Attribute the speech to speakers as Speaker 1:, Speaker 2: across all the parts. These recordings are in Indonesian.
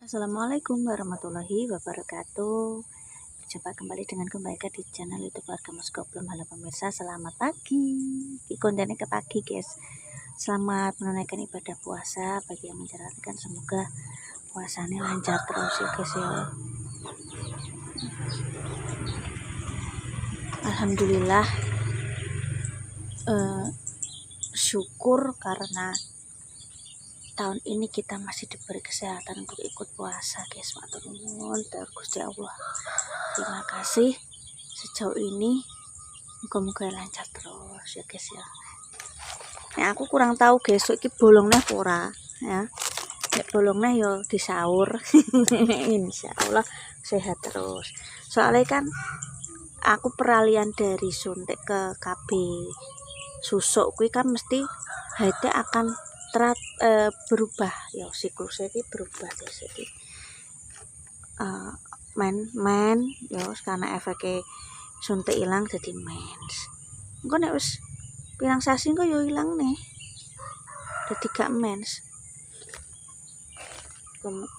Speaker 1: Assalamualaikum warahmatullahi wabarakatuh. Berjumpa kembali dengan kebaikan di channel YouTube Warga Moskoplum. Halo pemirsa, selamat pagi. Kontennya ke pagi guys. Selamat menunaikan ibadah puasa bagi yang menjalankan, semoga puasanya lancar terus ya guys ya. Alhamdulillah, syukur karena tahun ini kita masih diberi kesehatan untuk ikut puasa guys. Matur nuwun Gusti Allah. Terima kasih sejauh ini, moga-moga lancar terus ya guys ya. Nah, aku kurang tahu guys, iki bolongnya ora ya. Nek bolongnya yo disaur. Insyaallah sehat terus. Soalnya kan aku peralihan dari suntik ke KB susuk kuwi kan mesti haidnya akan berubah ya, siklusnya ini berubah guys. Jadi men ya karena efeknya suntik hilang jadi mens. Engko nek wis pirang sasi engko yo hilang nih. Dadi gak mens.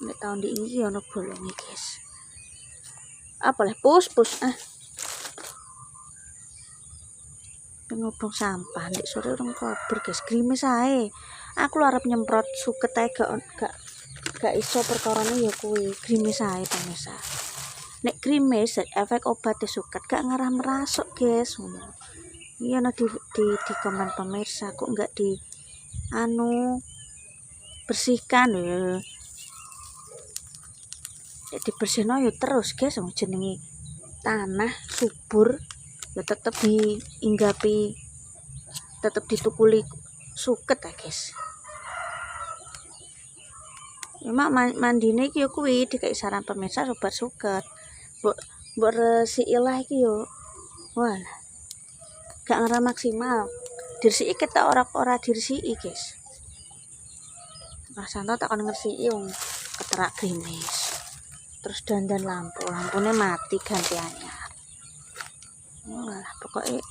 Speaker 1: Nek tahun di ini ono bolonge guys. Apa lah pus ngobong sampah nek sore urung kober guys, grimis ae. Aku arep nyemprot suket ae gak iso perkarane ya kuwi, grimis ae pemirsa. Nek grimis efek obat suket gak ngarah merasuk guys ngono. Iya di komen pemirsa kok enggak di bersihkan ya. Nek dibersihno ya terus guys, jenenge tanah subur ya tetep diinggapi, tetep ditukuli suket ya guys. Ya mak mandine iki yo kuwi dikai saran pemirsa sobat suket. Mbok resiki lah iki yo. Wah. Gak ngarah maksimal. Diresiki kita ora diresiki guys. Rasane tak kon ngresiki wong keterak grimis. Terus dandan lampune mati ganti anyar. Wah, pokoknya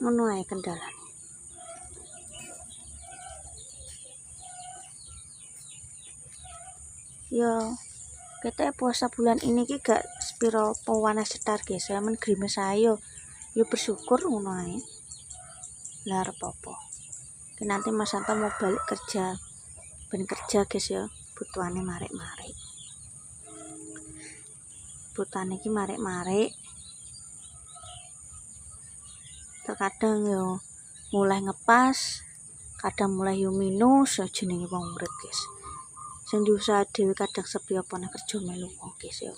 Speaker 1: ngono ae kendalane. Yo, kita puasa bulan ini ki gak spiro pewana setar guys. Men grimis ayo. Yo bersyukur ngono ae. Lah arep apa? Nanti Mas Santo mau balik kerja. Ben kerja guys ya. Butuhane marik-marik. Butuhane ki marik-marik. Terkadang yo mulai ngepas, kadang mulai yo minus, ya jenenge wong urip guys. Sing diusaha dhewe kadang sepi apa nek kerja melu wong guys ya.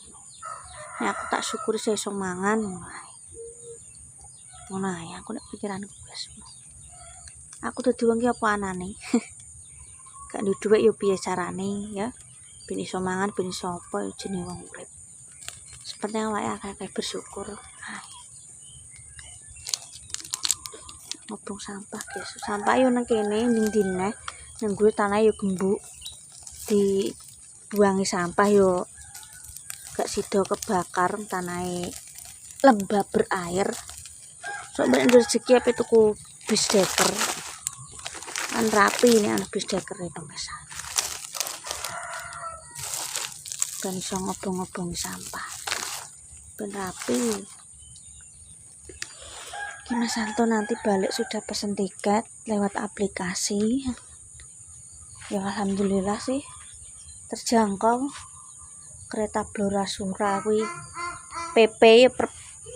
Speaker 1: Nek aku tak syukuri saya iso mangan ngono ae. Aku nek pikiranku guys. Aku dadi wong ki apa anane? Gak duwe dhuwit yo piye carane ya. Ben iso mangan, ben iso apa ya jenenge wong urip. Seperti awake akeh bersyukur. Ngobong sampah guys. Sampah yo nang kene ning dine nang gue tanah yo gembuk. Dibuangi sampah yo gak sida kebakar tanahe lembab berair. Sok ben rezeki apa tuku bis deker. Kan rapi ini anak bis deker itu pemirsa. Ben iso ngobong-ngobong sampah. Ben rapi. Mas Santo nanti balik sudah pesen tiket lewat aplikasi. Ya alhamdulillah sih terjangkau. Kereta Blora Sura kuwi PP ya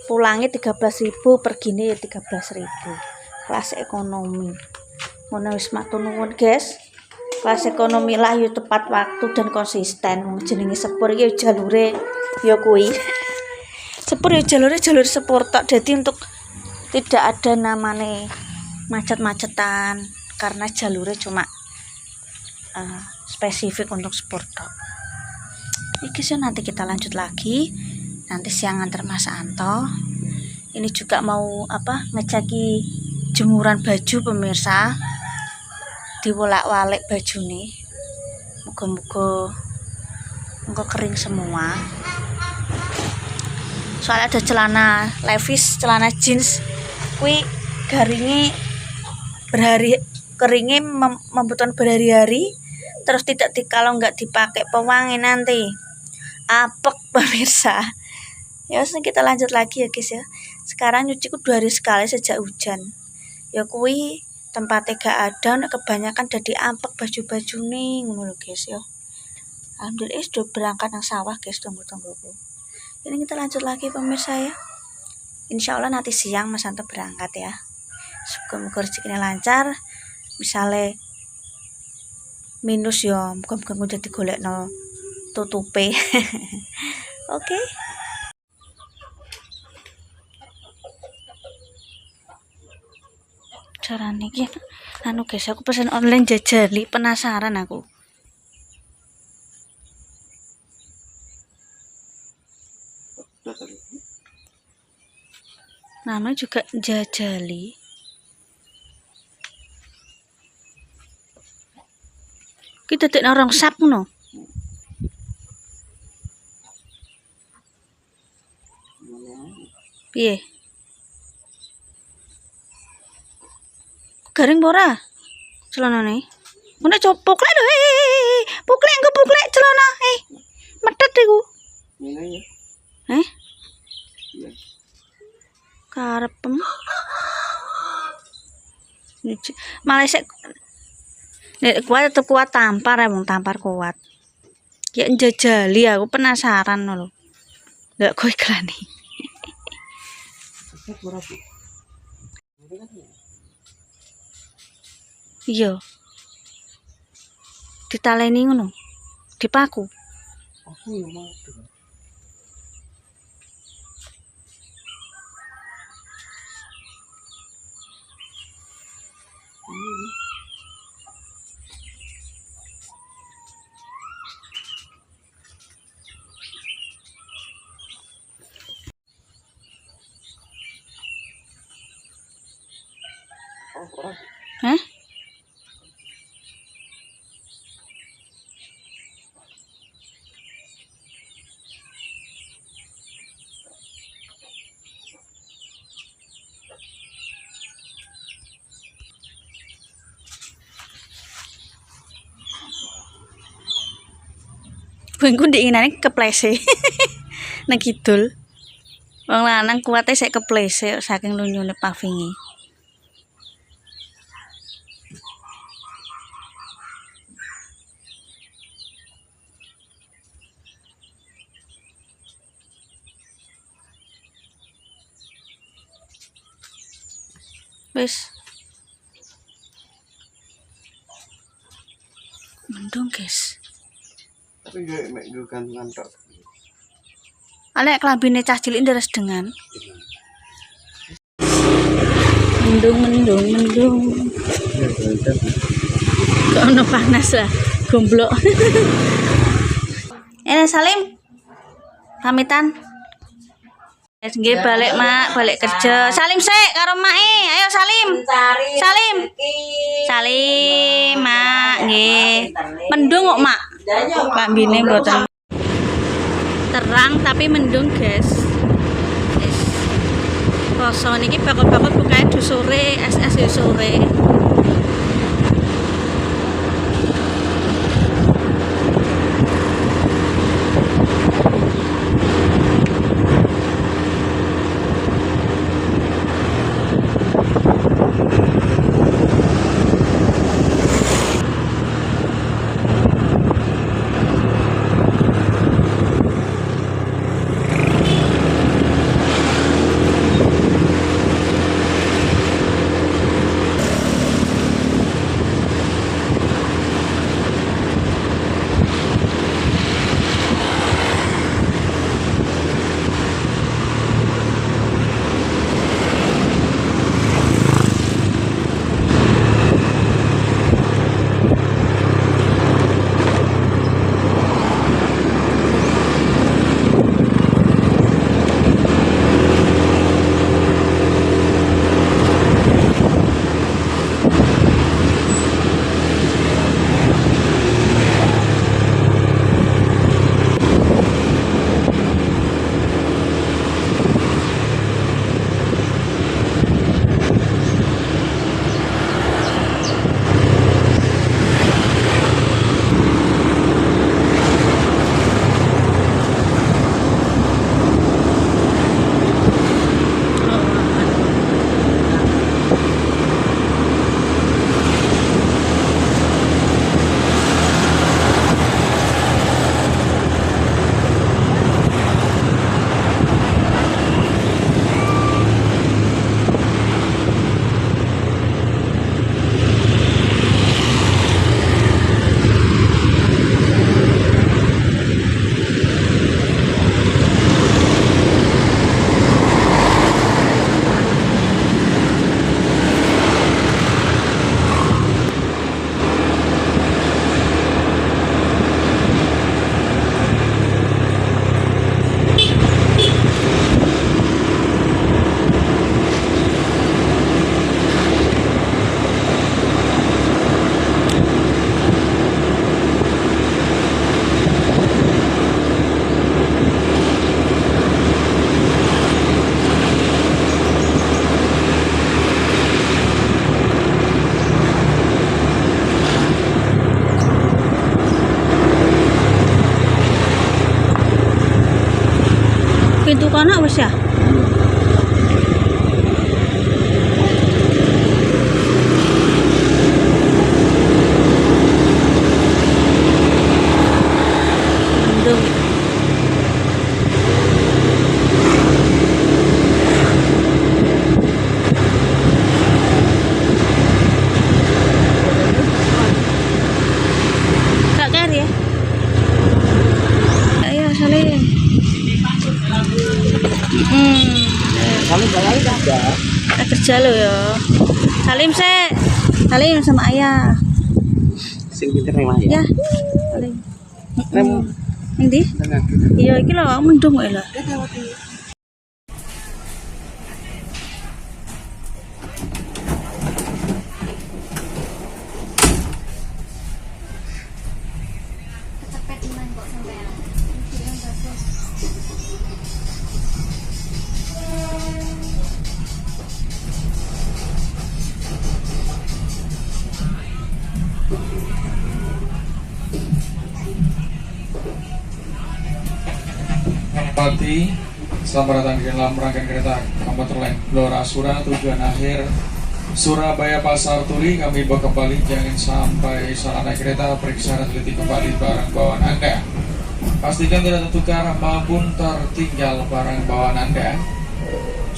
Speaker 1: pulangnya 13.000, pergine ya 13.000. Kelas ekonomi. Ngono wis matur nuwun guys. Kelas ekonomi lah yo tepat waktu dan konsisten. Jenenge sepur iki jalure ya kuwi. Sepur ya jalur sepur tok. Jadi untuk tidak ada namanya macet-macetan karena jalurnya cuma spesifik untuk sport. Iki sih nanti kita lanjut lagi. Nanti siang antar Mas Anto. Ini juga mau ngeceki jemuran baju pemirsa. Diwolak-walik baju nih. Moga kering semua. Soalnya ada celana levis, celana jeans. Kui keringnya membutuhkan berhari-hari, terus kalau nggak dipakai pewangi nanti apek pemirsa. Ya wes kita lanjut lagi ya guys ya. Sekarang nyuciku 2 hari sekali sejak hujan. Ya kui tempatnya gak ada, kebanyakan jadi ampek baju-baju nih ngono lho guys ya. Alhamdulillah sudah berangkat nang sawah guys, tunggu-tungguku. Ini kita lanjut lagi pemirsa ya. Insya Allah nanti siang Mas Santo berangkat ya. Semoga rezekinya lancar. Misalnya minus ya, muga-muga jadi golekno tutupe. Oke. Carane iki anu guys, aku pesen online jajali, penasaran aku. Namanya juga jajali. Kita tidak orang sap no. Piye? Garing bora celanane. Ngono copok lek lho. Puklek engko puklek celana. Metet iku. Karepem. Malah sik nek kuat tetep kuat tampar emang tampar kuat. Ya njajali aku penasaran lho. Ndak kowe iklane. Iya. Ditaleni ngono. Dipaku. Aku yo mau. Hah? Bengku diinginane keplese. Nang kidul. Wong lanang kuwate sik keplese saking lunyune pavinge. Wis. Mendung, guys.
Speaker 2: Tapi gak mek gantungan tok.
Speaker 1: Alek klambine cah cilik nderes dengan. Mendung. Kok ono panas lah, gomblok. Salim. Pamitan. Nggih balik Mak, balik kerja. Salim sik karo Mak. Ayo Salim. Salim Mak, nggih. Mendung kok Mak. Klambine mboten terang tapi mendung, guys. Wis. Poso niki bakal bukae du sore, es yo sore. pintu kana wis ya. Mendung. Kak Ker ya. Ayo salim.
Speaker 2: Kalau bayar ada.
Speaker 1: Kita kerja lo ya. Salim salim sama ayah.
Speaker 2: Sing pinter nih mah ya.
Speaker 1: Ya. Salim.
Speaker 2: Rem.
Speaker 1: Ndi?
Speaker 2: Tengah.
Speaker 1: Iya iki lho mendung kok lho.
Speaker 3: Pati, selamat datang di dalam rangkaian kereta komuter lain Blora Sura tujuan akhir Surabaya Pasar Turi. Kami bawa kembali, jangan sampai salah naik kereta, periksa dan teliti kembali barang bawaan Anda. Pastikan tidak tertukar maupun tertinggal barang bawaan Anda.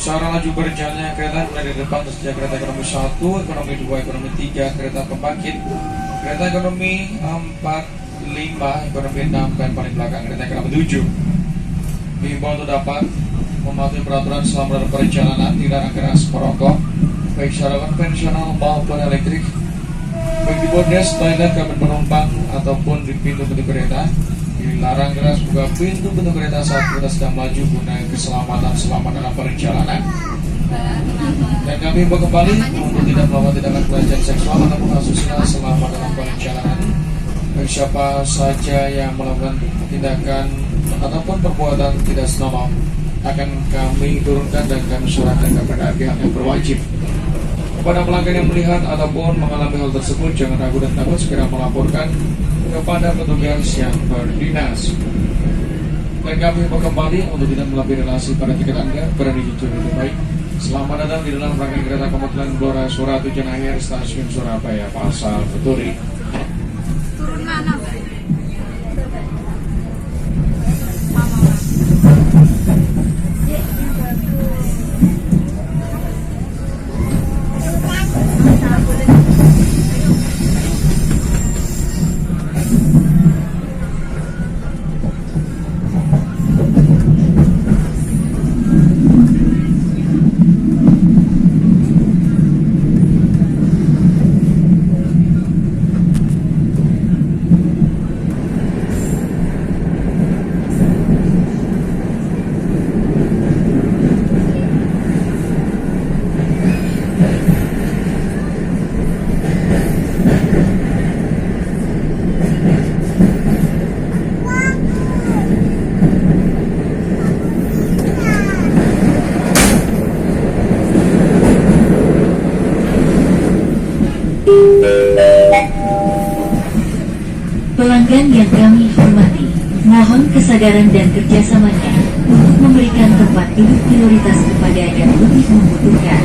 Speaker 3: Secara laju berjalannya kereta mulai dari depan tersedia kereta ekonomi 1, ekonomi 2, ekonomi 3, kereta pembangkit, kereta ekonomi 4, 5, ekonomi 6, dan paling belakang kereta ekonomi 7. Dihimbau untuk dapat mematuhi peraturan selama dalam perjalanan, tidak keras merokok, baik secara konvensional maupun elektrik, baik di bordes, toilet, kabin penumpang, ataupun di pintu-pintu kereta. Dilarang keras buka pintu-pintu kereta saat kereta sedang melaju guna keselamatan selama dalam perjalanan. Dan kami himbau kembali untuk tidak melakukan tindakan pelecehan seksual ataupun asusila selama dalam perjalanan. Bagi siapa saja yang melakukan tindakan ataupun perbuatan tidak senonoh akan kami turunkan dan kami serahkan kepada pihak yang berwajib. Kepada pelanggan yang melihat ataupun mengalami hal tersebut, jangan ragu dan takut, segera melaporkan kepada petugas yang berdinas. Dan kami kembali untuk tidak melakukan relasi pada tiket Anda, berani jujur lebih baik. Selamat datang di dalam rangkaian kereta komuter Blora Sura tujuan akhir stasiun Surabaya Pasar Turi.
Speaker 4: Pelanggan yang kami hormati, mohon kesadaran dan kerjasamanya untuk memberikan tempat duduk prioritas kepada yang lebih membutuhkan.